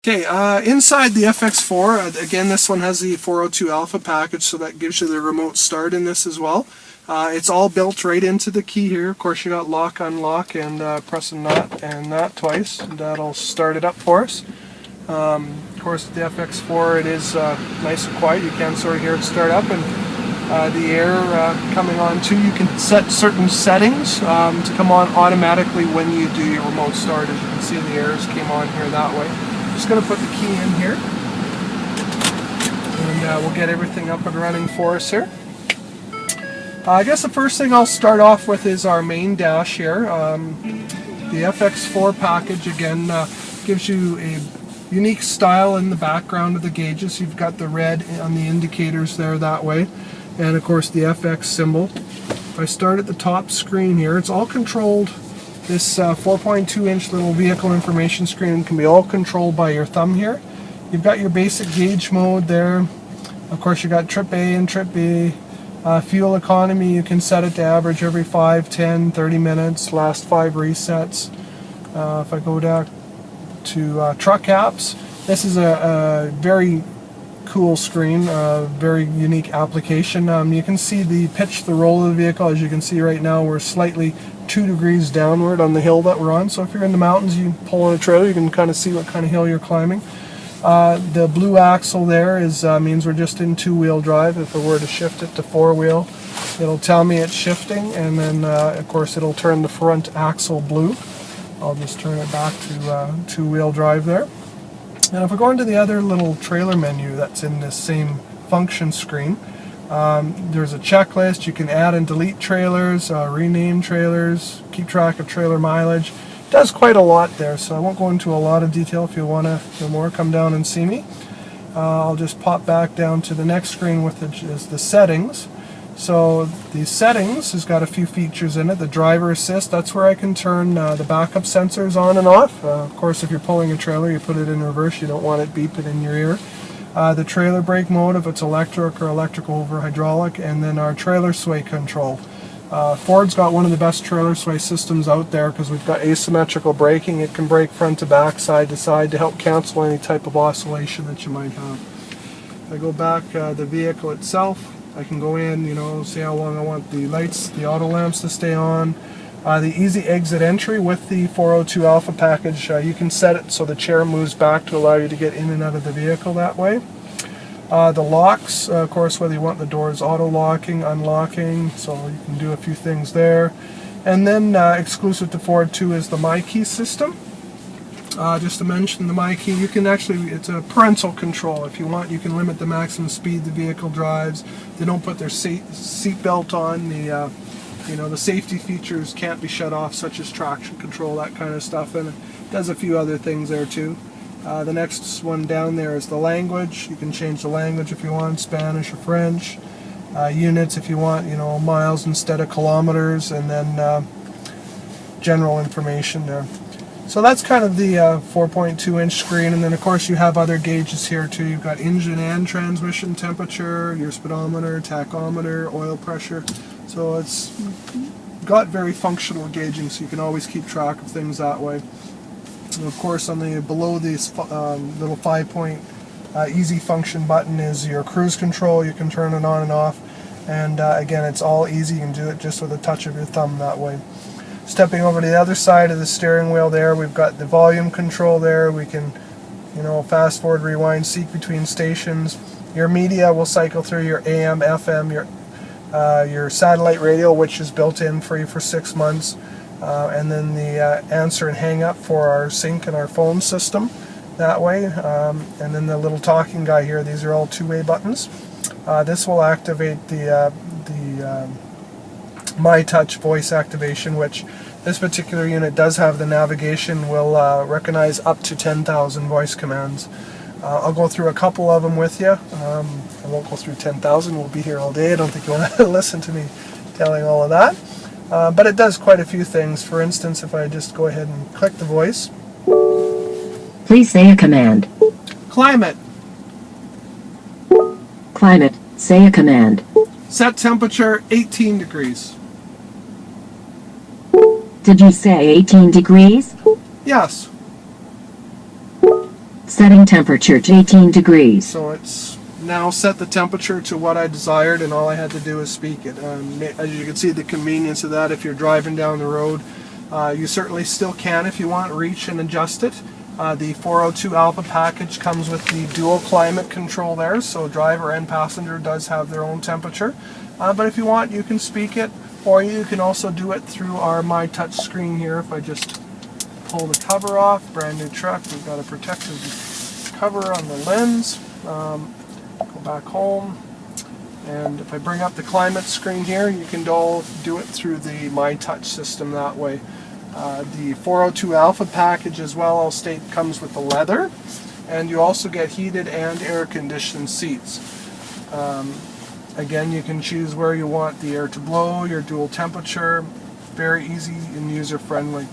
Okay, inside the FX4, again, this one has the 402 Alpha package, so that gives you the remote start in this as well. It's all built right into the key here. Of course, you got lock, unlock, and press a nut and that twice, and that'll start it up for us. Of course, the FX4, it is nice and quiet. You can sort of hear it start up, and the air coming on too. You can set certain settings to come on automatically when you do your remote start. As you can see, the airs came on here that way. Just going to put the key in here, and we'll get everything up and running for us here. I guess the first thing I'll start off with is our main dash here. The FX4 package again gives you a unique style in the background of the gauges. You've got the red on the indicators there that way, and of course the FX symbol. If I start at the top screen here, it's all controlled. This 4.2-inch little vehicle information screen can be all controlled by your thumb here. You've got your basic gauge mode there. Of course, you've got trip A and trip B. Fuel economy, you can set it to average every 5, 10, 30 minutes, last 5 resets. If I go down to truck apps, this is a very cool screen, very unique application. You can see the pitch, the roll of the vehicle. As you can see right now, we're slightly 2 degrees downward on the hill that we're on. So if you're in the mountains, you pull on a trailer, you can kind of see what kind of hill you're climbing. The blue axle there means we're just in 2-wheel drive. If I were to shift it to 4-wheel, it'll tell me it's shifting, and then of course it'll turn the front axle blue. I'll just turn it back to 2-wheel drive there. And if we go into the other little trailer menu that's in this same function screen, there's a checklist. You can add and delete trailers, rename trailers, keep track of trailer mileage. It does quite a lot there, so I won't go into a lot of detail. If you want to know more, come down and see me. I'll just pop back down to the next screen, which is the settings. So the settings has got a few features in it. The driver assist, that's where I can turn the backup sensors on and off. Of course, if you're pulling a trailer, you put it in reverse. You don't want it beeping in your ear. The trailer brake mode, if it's electric or electrical over hydraulic, and then our trailer sway control. Ford's got one of the best trailer sway systems out there because we've got asymmetrical braking. It can brake front to back, side to side to help cancel any type of oscillation that you might have. If I go back the vehicle itself, I can go in, see how long I want the lights, the auto lamps to stay on. The easy exit entry with the 402 Alpha package, you can set it so the chair moves back to allow you to get in and out of the vehicle that way. The locks, of course, whether you want the doors auto-locking, unlocking, so you can do a few things there. And then exclusive to Ford too is the MyKey system. Just to mention the MyKey, you can actually, it's a parental control. If you want, you can limit the maximum speed the vehicle drives. They don't put their seat belt on. The safety features can't be shut off, such as traction control, that kind of stuff, and it does a few other things there too. The next one down there is the language. You can change the language if you want, Spanish or French. Units if you want, miles instead of kilometers, and then general information there. So that's kind of the 4.2-inch screen, and then of course you have other gauges here too. You've got engine and transmission temperature, your speedometer, tachometer, oil pressure. So it's got very functional gauging, so you can always keep track of things that way. And of course, on the below this little 5-point easy function button is your cruise control. You can turn it on and off, and again, it's all easy. You can do it just with a touch of your thumb that way. Stepping over to the other side of the steering wheel there, we've got the volume control there. We can, fast forward, rewind, seek between stations. Your media will cycle through your AM, FM, your satellite radio, which is built in free for 6 months, and then the answer and hang up for our sync and our phone system that way. And then the little talking guy here, these are all 2-way buttons. This will activate the My Touch voice activation, which this particular unit does have. The navigation will recognize up to 10,000 voice commands. I'll go through a couple of them with you. I won't go through 10,000. We'll be here all day. I don't think you want to listen to me telling all of that. But it does quite a few things. For instance, if I just go ahead and click the voice. Please say a command. Climate. Climate, say a command. Set temperature 18 degrees. Did you say 18 degrees? Yes. Setting temperature to 18 degrees. So it's now set the temperature to what I desired, and all I had to do is speak it. As you can see, the convenience of that if you're driving down the road. You certainly still can, if you want, reach and adjust it. The 402 Alpha package comes with the dual climate control there, so driver and passenger does have their own temperature. But if you want, you can speak it, or you can also do it through our My Touch screen here. If I just pull the cover off, brand new truck, we've got a protective cover on the lens. Go back home, and if I bring up the climate screen here, you can do it through the My Touch system that way. The 402 Alpha package as well, I'll state, comes with the leather, and you also get heated and air conditioned seats. Again, you can choose where you want the air to blow, your dual temperature, very easy and user friendly.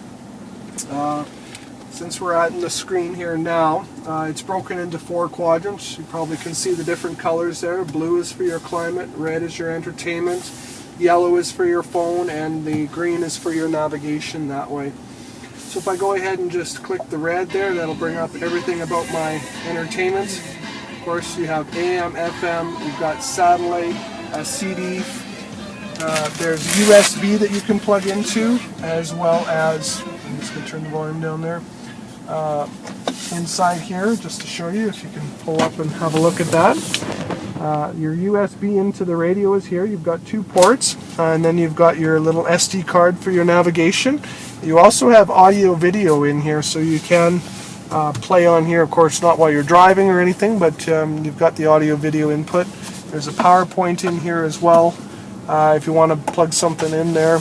Since we're at the screen here now, it's broken into 4 quadrants. You probably can see the different colors there. Blue is for your climate, red is your entertainment, yellow is for your phone, and the green is for your navigation that way. So if I go ahead and just click the red there, that'll bring up everything about my entertainment. Of course, you have AM, FM, you've got satellite, CD, there's USB that you can plug into, as well as, I'm just going to turn the volume down there, inside here, just to show you, if you can pull up and have a look at that. Your USB into the radio is here. You've got 2 ports, and then you've got your little SD card for your navigation. You also have audio video in here, so you can play on here, of course not while you're driving or anything, but you've got the audio video input. There's a PowerPoint in here as well, if you want to plug something in there,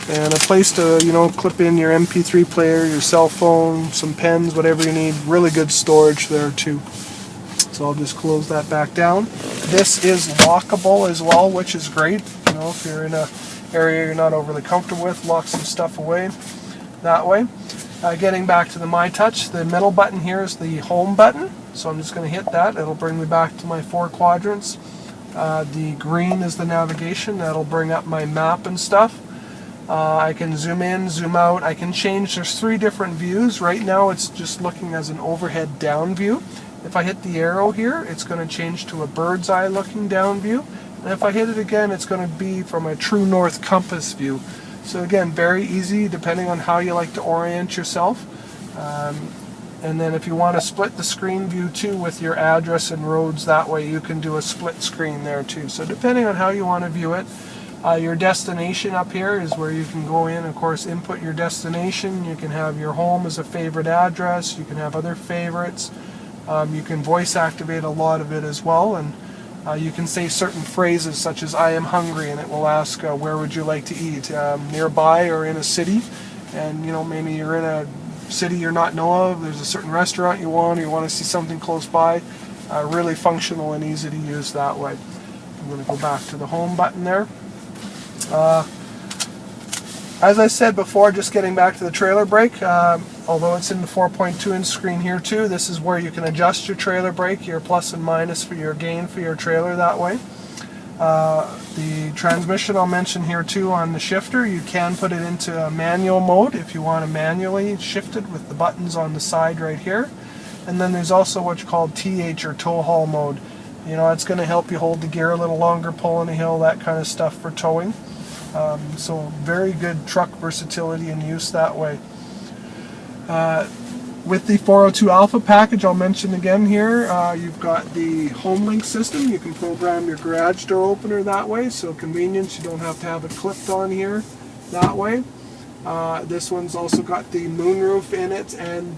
and a place to, you know, clip in your MP3 player, your cell phone, some pens, whatever you need. Really good storage there too. So I'll just close that back down. This is lockable as well, which is great. You know, if you're in an area you're not overly comfortable with, lock some stuff away that way. Getting back to the My Touch, the middle button here is the home button. So I'm just going to hit that. It'll bring me back to my 4 quadrants. The green is the navigation. That'll bring up my map and stuff. I can zoom in, zoom out. I can change. There's 3 different views. Right now it's just looking as an overhead down view. If I hit the arrow here, it's going to change to a bird's eye looking down view. And if I hit it again, it's going to be from a true north compass view. So again, very easy depending on how you like to orient yourself. And then if you want to split the screen view too with your address and roads, that way you can do a split screen there too. So depending on how you want to view it. Your destination up here is where you can go in, of course, input your destination. You can have your home as a favorite address. You can have other favorites. You can voice activate a lot of it as well, and you can say certain phrases such as "I am hungry," and it will ask where would you like to eat, nearby or in a city. And you know, maybe you're in a city you're not know of, there's a certain restaurant you want, or you want to see something close by. Really functional and easy to use that way. I'm going to go back to the home button there. As I said before, just getting back to the trailer brake, although it's in the 4.2-inch screen here too, this is where you can adjust your trailer brake, your plus and minus for your gain for your trailer that way. The transmission I'll mention here too on the shifter, you can put it into manual mode if you want to manually shift it with the buttons on the side right here. And then there's also what's called TH or tow haul mode. You know, it's going to help you hold the gear a little longer, pulling a hill, that kind of stuff for towing. So very good truck versatility and use that way. With the 402 Alpha package, I'll mention again here, you've got the home link system. You can program your garage door opener that way, so convenience, you don't have to have it clipped on here that way. This one's also got the moonroof in it, and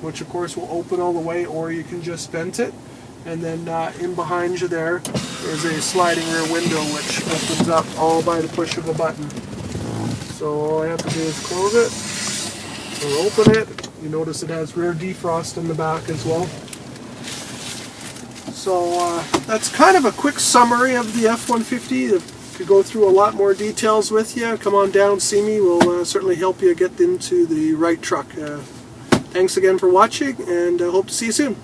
which of course will open all the way, or you can just vent it. And then in behind you there is a sliding rear window which opens up all by the push of a button. So all I have to do is close it or open it. You notice it has rear defrost in the back as well. So that's kind of a quick summary of the F-150. If you go through a lot more details with you, come on down, see me. We'll certainly help you get into the right truck. Thanks again for watching, and I hope to see you soon.